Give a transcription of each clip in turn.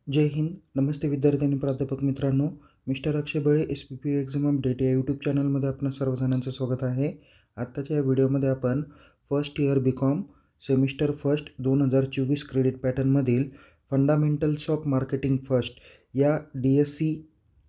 जय हिंद. नमस्ते विद्यार्थी आणि प्राध्यापक मित्रांनो. Mister Akshay Bale SPP exam update या यूट्यूब चॅनलमध्ये आपणा सर्वजणांचं स्वागत आहे. आत्ताच्या या व्हिडिओमध्ये आपण first year BCom semester first 2024 credit पॅटर्नमधील फंडामेंटल्स ऑफ मार्केटिंग फर्स्ट या DSC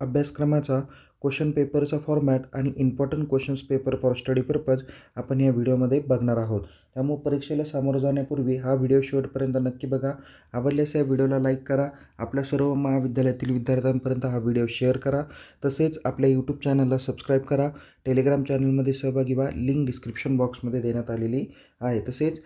अभ्यासक्रमाचा क्वेश्चन पेपरचा फॉर्मॅट आणि important questions paper for study purpose आपण या व्हिडिओमध्ये बघणार आहोत. त्यामुळे परीक्षेला सामोरं जाण्यापूर्वी हा व्हिडिओ शेवटपर्यंत नक्की बघा. आवडल्यास या व्हिडिओला लाईक करा. आपल्या सर्व महाविद्यालयातील विद्यार्थ्यांपर्यंत हा व्हिडिओ शेअर करा. तसेच आपल्या यूट्यूब चॅनलला सबस्क्राईब करा. टेलिग्राम चॅनलमध्ये सहभागी व्हा. लिंक डिस्क्रिप्शन बॉक्समध्ये देण्यात आलेली आहे. तसेच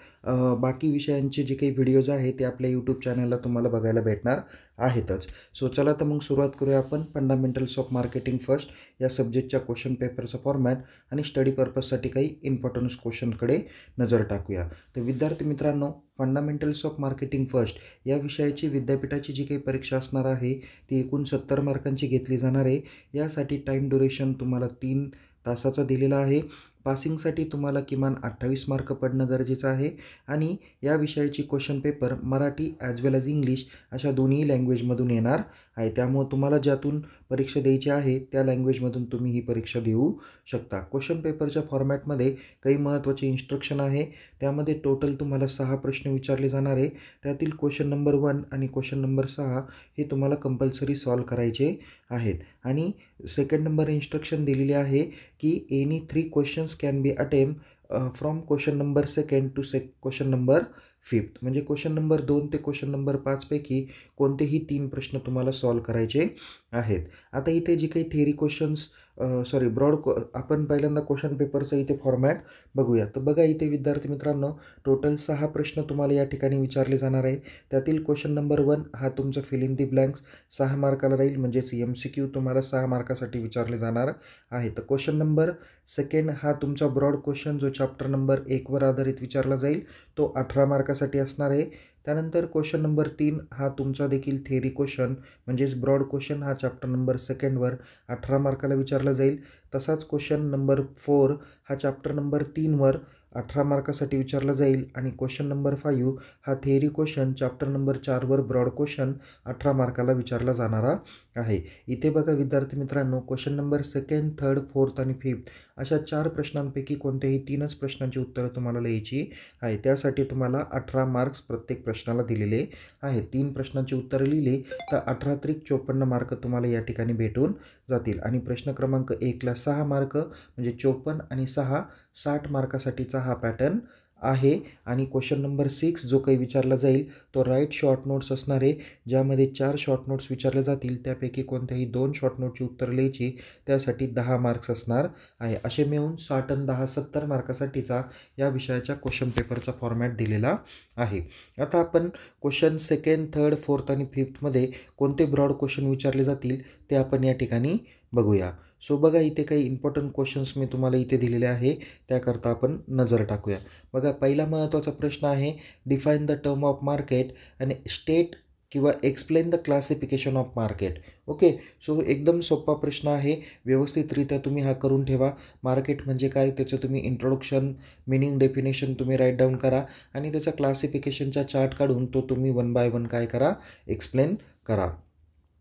बाकी विषयांचे जे काही व्हिडिओज आहेत ते आपल्या यूट्यूब चॅनलला तुम्हाला बघायला भेटणार आहेतच. सो चला तर मग सुरुवात करूया आपण फंडामेंटल्स ऑफ मार्केटिंग फर्स्ट या सब्जेक्टच्या क्वेश्चन पेपरचा फॉर्मॅट आणि स्टडी पर्पजसाठी काही इम्पॉर्टन्स क्वेश्चनकडे नजर टाकूया. तर विद्यार्थी मित्रांनो, फंडामेंटल्स ऑफ मार्केटिंग फर्स्ट या विषयाची विद्यापीठाची जी काही परीक्षा असणार आहे ती एकूण 70 मार्कांची घेतली जाणार आहे. यासाठी टाईम ड्युरेशन तुम्हाला 3 तासाचा दिलेला आहे. पासिंगसाठी तुम्हाला किमान 28 मार्क पडणं गरजेचं आहे आणि या विषयाची क्वेश्चन पेपर मराठी ॲज वेल ॲज इंग्लिश अशा दोन्ही लँग्वेजमधून येणार आहे. त्यामुळे तुम्हाला ज्यातून परीक्षा द्यायची आहे त्या लँग्वेजमधून तुम्ही ही परीक्षा देऊ शकता. क्वेश्चन पेपरच्या फॉर्मॅटमध्ये काही महत्त्वाचे इन्स्ट्रक्शन आहे. त्यामध्ये टोटल तुम्हाला 6 प्रश्न विचारले जाणार आहे. त्यातील क्वेश्चन नंबर 1 आणि क्वेश्चन नंबर 6 हे तुम्हाला कंपल्सरी सॉल्व करायचे आहेत. आणि सेकंड नंबर इन्स्ट्रक्शन दिलेली आहे की any 3 questions can be attempt from question number 2 to question number 5. म्हणजे क्वेश्चन नंबर 2 ते क्वेश्चन नंबर 5 पैकी कोणतेही 3 प्रश्न तुम्हाला सॉल्व करायचे आहेत. आता इथे जे काही थेअरी क्वेश्चन्स आपण पहिल्यांदा क्वेश्चन पेपरचं इथे फॉर्मॅट बघूया. तर बघा इथे विद्यार्थी मित्रांनो, टोटल 6 प्रश्न तुम्हाला या ठिकाणी विचारले जाणार आहे. त्यातील क्वेश्चन नंबर 1 हा तुमचा फिल इन दी ब्लँक्स 6 मार्काला राहील. म्हणजेच MCQ तुम्हाला 6 मार्कासाठी विचारले जाणार आहे. तर क्वेश्चन नंबर 2 हा तुमचा ब्रॉड क्वेश्चन जो चॅप्टर नंबर 1 वर आधारित विचारला जाईल तो 18 मार्कासाठी असणार आहे. त्यानंतर क्वेश्चन नंबर 3 हा तुमचा देखील थेअरी क्वेश्चन म्हणजेच ब्रॉड क्वेश्चन हा चॅप्टर नंबर 2 वर 18 मार्काला विचारला जाईल. तसाच क्वेश्चन नंबर 4 हा चॅप्टर नंबर 3 वर 18 मार्कासाठी विचारला जाईल. आणि क्वेश्चन नंबर 5 हा थेअरी क्वेश्चन चॅप्टर नंबर 4 वर ब्रॉड क्वेश्चन 18 मार्काला विचारला जाणारा आहे. इथे बघा विद्यार्थी मित्रांनो, question number 2nd, 3rd, 4th आणि 5th अशा 4 प्रश्नांपैकी कोणत्याही 3च प्रश्नांची उत्तरं तुम्हाला लिहायची आहे. त्यासाठी तुम्हाला 18 मार्क्स प्रत्येक प्रश्नाला दिलेले आहेत. 3 प्रश्नांची उत्तरं लिहिली तर 18×54 मार्क तुम्हाला या ठिकाणी भेटून जातील. आणि प्रश्न क्रमांक 1ला 6 मार्क म्हणजे 54 आणि 6 60 मार्कासाठीचा हा पॅटर्न आहे. आणि क्वेश्चन नंबर 6 जो काही विचारला जाईल तो राईट शॉर्ट नोट्स असणार आहे, ज्यामध्ये 4 शॉर्ट नोट्स विचारले जातील. त्यापैकी कोणत्याही 2 शॉर्ट नोटची उत्तर लिहायची, त्यासाठी 10 मार्क्स असणार आहे. असे मिळून 60 आणि 10 70 मार्कासाठीचा या विषयाच्या क्वेश्चन पेपरचा फॉर्मॅट दिलेला आहे. आता आपण क्वेश्चन 2nd, 3rd, 4th आणि 5thमध्ये कोणते ब्रॉड क्वेश्चन विचारले जातील ते आपण या ठिकाणी बघूया. सो बघा इथे काही इम्पॉर्टंट क्वेश्चन्स मी तुम्हाला इथे दिलेले आहे, त्याकरता आपण नजर टाकूया. बघा पहिला महत्त्वाचा प्रश्न आहे, define the term of market आणि स्टेट किंवा explain the classification of market. Okay, so एकदम सोपा प्रश्न आहे. व्यवस्थितरित्या तुम्ही हा करून ठेवा. मार्केट म्हणजे काय त्याचं तुम्ही इंट्रोडक्शन, मिनिंग, डेफिनेशन तुम्ही राईट डाऊन करा आणि त्याचा क्लासिफिकेशनचा चार्ट काढून तो तुम्ही 1 बाय 1 काय करा, एक्सप्लेन करा.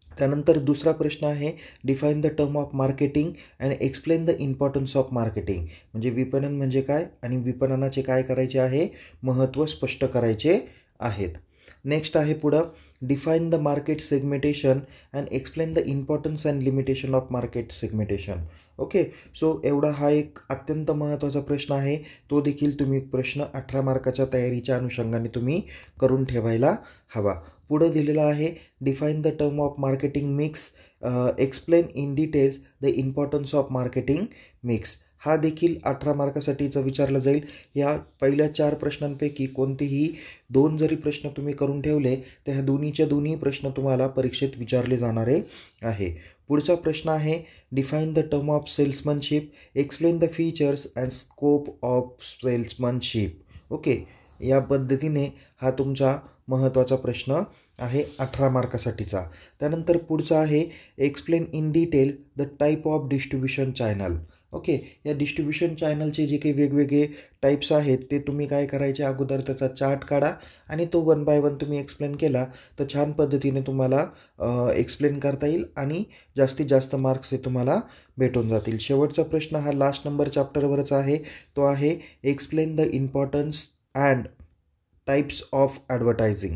त्यानंतर दुसरा प्रश्न आहे, define the term of marketing and explain the importance of marketing. म्हणजे विपणन म्हणजे काय आणि विपणनाचे काय करायचे आहे, महत्त्व स्पष्ट करायचे आहेत. नेक्स्ट आहे पुढं, define the market segmentation and explain the importance and limitation of market segmentation. Okay, so एवढा हा एक अत्यंत महत्त्वाचा प्रश्न आहे. तो देखील तुम्ही प्रश्न 18 मार्काच्या तयारीच्या अनुषंगाने तुम्ही करून ठेवायला हवा. पुढं दिलेला आहे, define the term of marketing mix, explain in details the importance of marketing mix. हा देखील 18 मार्कासाठीचा विचारला जाईल. या पहिल्या 4 प्रश्नांपैकी कोणतेही 2 जरी प्रश्न तुम्ही करून ठेवले तर ह्या दोन्ही प्रश्न तुम्हाला परीक्षेत विचारले जाणारे आहे. पुढचा प्रश्न आहे, define the term of salesmanship, explain the features and scope of salesmanship. Okay, या पद्धतीने हा तुमचा महत्त्वाचा प्रश्न आहे 18 मार्कासाठीचा. त्यानंतर पुढचा आहे, explain in detail the type of distribution channel. Okay, या डिस्ट्रीब्युशन चॅनलचे जे काही वेगवेगळे टाईप्स आहेत ते तुम्ही काय करायचे, अगोदर त्याचा चार्ट काढा आणि तो 1 बाय 1 तुम्ही एक्सप्लेन केला तर छान पद्धतीने तुम्हाला एक्सप्लेन करता येईल आणि जास्तीत जास्त मार्क्स हे तुम्हाला भेटून जातील. शेवटचा प्रश्न हा लास्ट नंबर चॅप्टरवरच आहे. तो आहे explain the importance and types of advertising.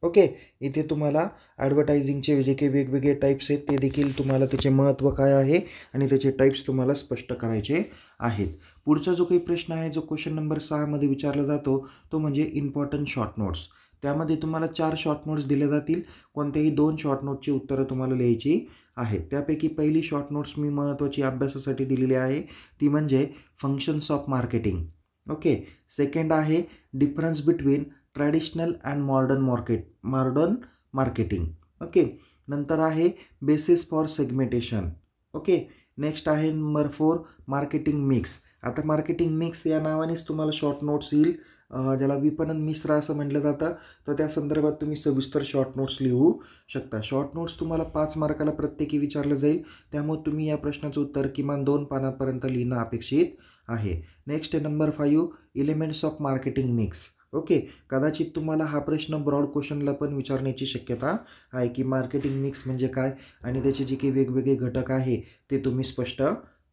Okay, इथे तुम्हाला ॲडव्हर्टायझिंगचे जे काही वेगवेगळे टाईप्स आहेत ते देखील तुम्हाला त्याचे महत्त्व काय आहे आणि त्याचे टाईप्स तुम्हाला स्पष्ट करायचे आहेत. पुढचा जो काही प्रश्न आहे जो क्वेश्चन नंबर 6मध्ये विचारला जातो तो म्हणजे इम्पॉर्टंट शॉर्ट नोट्स. त्यामध्ये तुम्हाला 4 शॉर्ट नोट्स दिले जातील. कोणत्याही 2 शॉर्ट नोटची उत्तरं तुम्हाला लिहायची आहेत. त्यापैकी पहिली शॉर्ट नोट्स मी महत्त्वाची अभ्यासासाठी दिलेली आहे ती म्हणजे functions of marketing. Okay, second आहे difference between traditional and modern marketing. Okay, नंतर आहे basis for segmentation. Okay, next आहे नंबर 4 मार्केटिंग मिक्स. आता मार्केटिंग मिक्स या नावानेच तुम्हाला शॉर्ट नोट्स येईल, ज्याला विपणन मिश्र असं म्हटलं जातं. तर त्या संदर्भात तुम्ही सविस्तर शॉर्ट नोट्स लिहू शकता. शॉर्ट नोट्स तुम्हाला 5 मार्काला प्रत्येकी विचारलं जाईल, त्यामुळे तुम्ही या प्रश्नाचं उत्तर किमान 2 पानापर्यंत लिहिणं अपेक्षित आहे. नेक्स्ट आहे number 5 elements of marketing mix. Okay, कदाचित तुम्हाला हा प्रश्न ब्रॉड क्वेश्चनला पण विचारण्याची शक्यता आहे की मार्केटिंग मिक्स म्हणजे काय आणि त्याचे जे काही वेगवेगळे घटक आहे ते तुम्ही स्पष्ट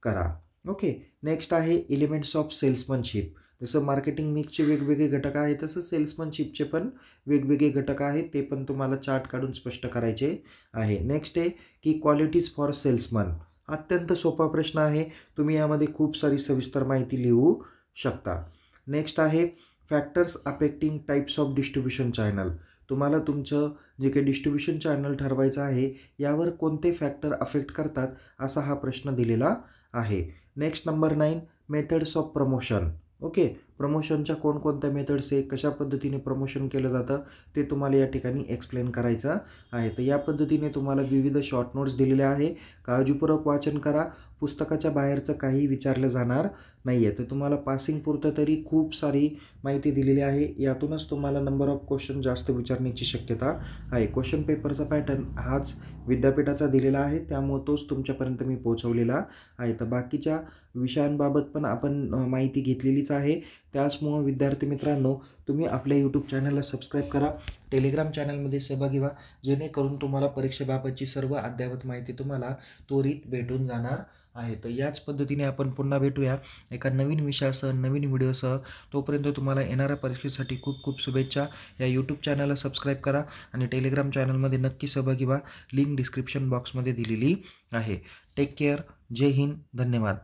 करा. ओके, नेक्स्ट आहे एलिमेंट्स ऑफ सेल्समनशिप. जसं मार्केटिंग मिक्सचे वेगवेगळे घटक आहेत तसं सेल्समनशिपचे पण वेगवेगळे घटक आहेत, ते पण तुम्हाला चार्ट काढून स्पष्ट करायचे आहे. नेक्स्ट आहे की क्वालिटीज फॉर सेल्समन. अत्यंत सोपा प्रश्न आहे, तुम्ही यामध्ये खूप सारी सविस्तर माहिती लिहू शकता. नेक्स्ट आहे factors affecting types of distribution channel. तुम्हाला तुमचं जे काही डिस्ट्रीब्युशन चॅनल ठरवायचं आहे यावर कोणते फॅक्टर अफेक्ट करतात असा हा प्रश्न दिलेला आहे. Next number 9 methods of promotion. Okay, प्रमोशनच्या कोणकोणत्या मेथड्स आहे, कशा पद्धतीने प्रमोशन केलं जातं ते तुम्हाला या ठिकाणी एक्सप्लेन करायचं आहे. तर या पद्धतीने तुम्हाला विविध शॉर्ट नोट्स दिलेले आहे. काळजीपूर्वक वाचन करा. पुस्तकाच्या बाहेरचं काही विचारलं जाणार नाही आहे. तर तुम्हाला पासिंग पुरतं तरी खूप सारी माहिती दिलेली आहे. यातूनच तुम्हाला नंबर ऑफ क्वेश्चन जास्त विचारण्याची शक्यता आहे. क्वेश्चन पेपरचा पॅटर्न हाच विद्यापीठाचा दिलेला आहे, त्यामुळे तोच तुमच्यापर्यंत मी पोहोचवलेला आहे. तर बाकीच्या विषयांबाबत पण आपण माहिती घेतलेलीच आहे. त्याचमुळं विद्यार्थी मित्रांनो, तुम्ही आपल्या यूट्यूब चॅनलला सबस्क्राईब करा, टेलिग्राम चॅनलमध्ये सहभागी व्हा, जेणेकरून तुम्हाला परीक्षेबाबतची सर्व अद्ययावत माहिती तुम्हाला त्वरित भेटून जाणार आहे. तर याच पद्धतीने आपण पुन्हा भेटूया एका नवीन विषयासह, नवीन व्हिडिओसह. तोपर्यंत तुम्हाला येणाऱ्या परीक्षेसाठी खूप खूप शुभेच्छा. या यूट्यूब चॅनलला सबस्क्राईब करा आणि टेलिग्राम चॅनलमध्ये नक्की सहभागी व्हा. लिंक डिस्क्रिप्शन बॉक्समध्ये दिलेली आहे. Take care. जय हिंद. धन्यवाद.